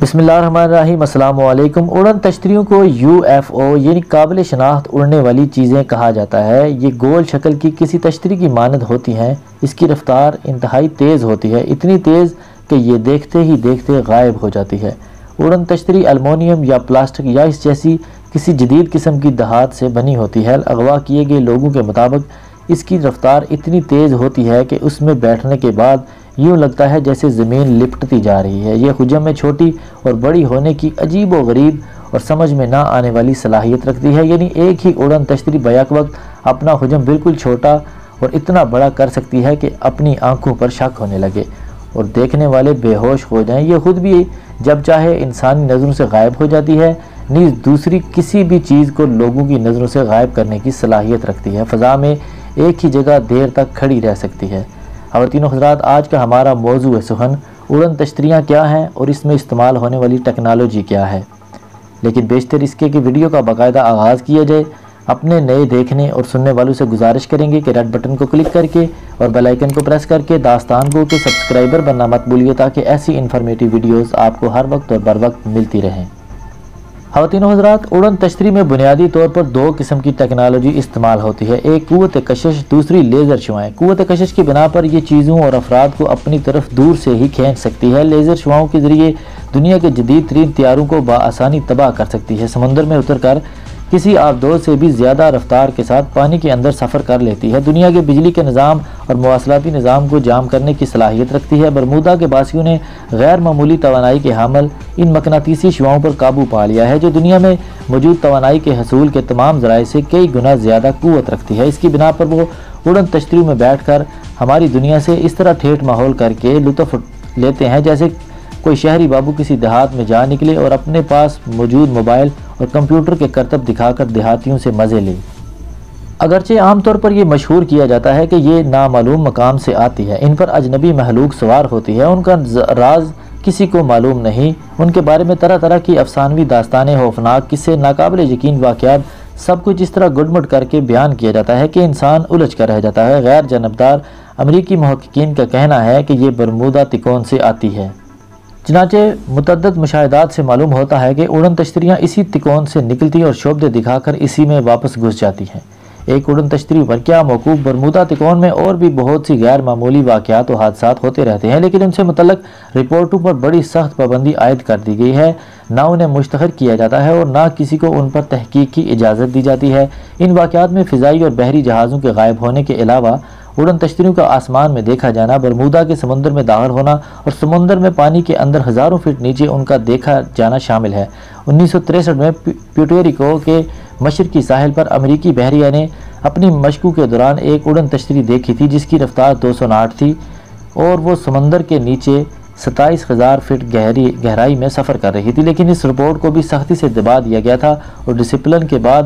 بسم اللہ الرحمن الرحیم۔ السلام علیکم۔ اڑن تشتریوں کو UFO یعنی قابل شناخت اڑنے والی چیزیں کہا جاتا ہے۔ یہ گول شکل کی کسی تشتری کی مانند ہوتی ہیں۔ اس کی رفتار انتہائی تیز ہوتی ہے، اتنی تیز کہ یہ دیکھتے ہی دیکھتے غائب ہو جاتی ہے۔ اڑن تشتری ایلومینیم یا پلاسٹک یا اس جیسی کسی جدید قسم کی دھات سے بنی ہوتی ہے۔ اغوا کیے گئے لوگوں کے مطابق اس کی رفتار اتنی تیز ہوتی ہے کہ اس میں بیٹھنے کے بعد یوں لگتا ہے جیسے زمین لپٹتی جا رہی ہے۔ یہ حجم میں چھوٹی اور بڑی ہونے کی عجیب و غریب اور سمجھ میں نہ آنے والی صلاحیت رکھتی ہے، یعنی ایک ہی اڑن تشتری بیک وقت اپنا حجم بالکل چھوٹا اور اتنا بڑا کر سکتی ہے کہ اپنی آنکھوں پر شک ہونے لگے اور دیکھنے والے بے ہوش ہو جائیں۔ یہ خود بھی جب چاہے انسانی نظروں سے غائب ہو جاتی ہے، نیز دوسری کسی بھی چیز کو لوگوں کی نظروں سے غائب کرنے کی صلاحیت رکھتی ہے۔ فضا میں ایک ہی جگہ دیر تک کھڑی رہ سکتی ہے۔ خواتین و حضرات، آج کا ہمارا موضوع سخن اڑن تشتریاں کیا ہیں اور اس میں استعمال ہونے والی ٹیکنالوجی کیا ہے، لیکن بیشتر اس کے کہ ویڈیو کا باقاعدہ آغاز کیا جائے۔ اپنے نئے دیکھنے اور سننے والوں سے گزارش کریں گے کہ ریڈ بٹن کو کلک کر کے اور بیل آئیکن کو پریس کر کے داستان گو کے سبسکرائبر بننا مت بھولیے تاکہ ایسی انفارمیٹیو ویڈیوز آپ کو ہر وقت اور بر وقت ملتی رہیں۔ خواتین و حضرات، اڑن تشتری میں بنیادی طور پر دو قسم کی ٹیکنالوجی استعمال ہوتی ہے، ایک قوت کشش، دوسری لیزر شعاعیں۔ قوت کشش کی بنا پر یہ چیزوں اور افراد کو اپنی طرف دور سے ہی کھینچ سکتی ہے۔ لیزر شعاعوں کے ذریعے دنیا کے جدید ترین طیاروں کو بآسانی تباہ کر سکتی ہے، سمندر میں اتر کر کسی آبدوز سے بھی زیادہ رفتار کے ساتھ پانی کے اندر سفر کر لیتی ہے، دنیا کے بجلی کے نظام اور مواصلاتی نظام کو جام کرنے کی صلاحیت رکھتی ہے۔ برمودا کے باسیوں نے غیر معمولی توانائی کے حامل ان مقناطیسی شعاؤں پر قابو پا لیا ہے جو دنیا میں موجود توانائی کے حصول کے تمام ذرائع سے کئی گنا زیادہ قوت رکھتی ہے۔ اس کی بنا پر وہ اڑن تشتریوں میں بیٹھ کر ہماری دنیا سے اس طرح ٹھیٹھ ماحول کر کے لطف لیتے ہیں جیسے کوئی شہری بابو کسی دیہات میں جا نکلے اور اپنے پاس موجود موبائل اور کمپیوٹر کے کرتب دکھا کر دیہاتیوں سے مزے لے۔ اگرچہ عام طور پر یہ مشہور کیا جاتا ہے کہ یہ نامعلوم مقام سے آتی ہے، ان پر اجنبی مخلوق سوار ہوتی ہے، ان کا راز کسی کو معلوم نہیں، ان کے بارے میں طرح طرح کی افسانوی داستانیں، خوفناک قصے، ناقابل یقین واقعات، سب کچھ اس طرح گڈ مڈ کر کے بیان کیا جاتا ہے کہ انسان الجھ کر رہ جاتا ہے۔ غیر جانبدار امریکی محققین کا کہنا ہے کہ یہ برمودا تکون سے آتی ہے۔ چنانچہ متعدد مشاہدات سے معلوم ہوتا ہے کہ اڑن تشتریاں اسی تکون سے نکلتی اور شعبدے دکھا کر اسی میں واپس گھس جاتی ہیں۔ ایک اڑن تشتری پر کیا موقوف برمودا تکون میں اور بھی بہت سی غیر معمولی واقعات و حادثات ہوتے رہتے ہیں، لیکن ان سے متعلق رپورٹوں پر بڑی سخت پابندی عائد کر دی گئی ہے، نہ انہیں مشتہر کیا جاتا ہے اور نہ کسی کو ان پر تحقیق کی اجازت دی جاتی ہے۔ ان واقعات میں فضائی اور بحری جہازوں کے غائب ہونے کے علاوہ اڑن تشتریوں کا آسمان میں دیکھا جانا، برمودا کے سمندر میں داخل ہونا اور سمندر میں پانی کے اندر ہزاروں فٹ نیچے ان کا دیکھا جانا شامل ہے۔ 1963 میں پیوٹو کے مشرقی ساحل پر امریکی بحریہ نے اپنی مشقوں کے دوران ایک اڑن تشتری دیکھی تھی جس کی رفتار 200 ناٹ تھی اور وہ سمندر کے نیچے 27,000 فٹ گہرائی میں سفر کر رہی تھی، لیکن اس رپورٹ کو بھی سختی سے دبا دیا گیا تھا اور ڈسپلن کے بعد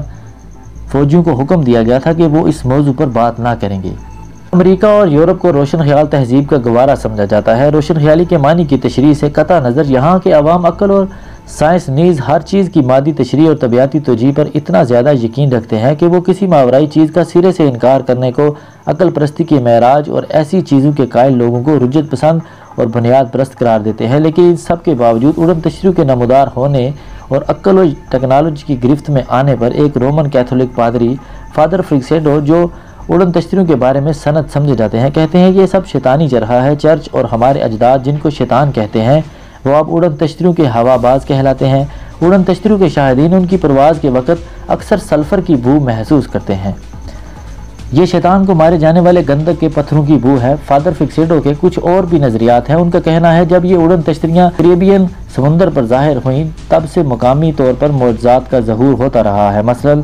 فوجیوں کو حکم دیا گیا تھا کہ وہ اس موضوع پر بات نہ کریں گے۔ امریکہ اور یورپ کو روشن خیال تہذیب کا گوارا سمجھا جاتا ہے۔ روشن خیالی کے معنی کی تشریح سے قطع نظر یہاں کے عوام عقل اور سائنس نیز ہر چیز کی مادی تشریح اور طبیعتی توجیہ پر اتنا زیادہ یقین رکھتے ہیں کہ وہ کسی ماورائی چیز کا سرے سے انکار کرنے کو عقل پرستی کے معراج اور ایسی چیزوں کے قائل لوگوں کو رجت پسند اور بنیاد پرست قرار دیتے ہیں۔ لیکن ان سب کے باوجود اڑن تشتریوں کے نمودار ہونے اور عقل و ٹیکنالوجی کی گرفت میں آنے پر ایک رومن کیتھولک پادری فادر فریکسیڈو جو اڑن تشتریوں کے بارے میں سند سمجھے جاتے ہیں کہتے ہیں یہ سب شیطانی جرحہ ہے۔ چرچ اور ہمارے اجداد جن کو شیطان کہتے ہیں وہ اب اڑن تشتریوں کے ہوا باز کہلاتے ہیں۔ اڑن تشتریوں کے شاہدین ان کی پرواز کے وقت اکثر سلفر کی بو محسوس کرتے ہیں، یہ شیطان کو مارے جانے والے گندک کے پتھروں کی بو ہے۔ فادر فکسیڈو کے کچھ اور بھی نظریات ہیں۔ ان کا کہنا ہے جب یہ اڑن تشتریاں کیریبین سمندر پر ظاہر ہوئیں تب سے مقامی طور پر معجزات کا ظہور ہوتا رہا ہے، مثلاً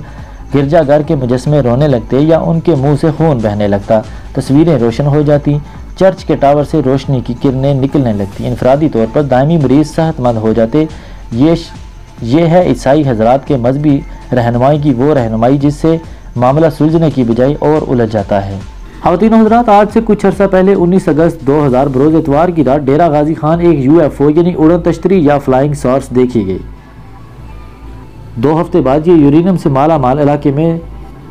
گرجا گھر کے مجسمے رونے لگتے یا ان کے منہ سے خون بہنے لگتا، تصویریں روشن ہو جاتی، چرچ کے ٹاور سے روشنی کی کرنیں نکلنے لگتی، انفرادی طور پر دائمی مریض صحت مند ہو جاتے۔ یہ ہے عیسائی حضرات کے مذہبی رہنمائی کی وہ رہنمائی جس سے معاملہ سلجھنے کی بجائے اور الجھ جاتا ہے۔ خواتین و حضرات، آج سے کچھ عرصہ پہلے 19 اگست 2000 بروز اتوار کی رات ڈیرہ غازی خان ایک UFO یعنی اڑن تشتری یا فلائنگ سارس دیکھی گئی۔ 2 ہفتے بعد یہ یورینیم سے مالا مال علاقے میں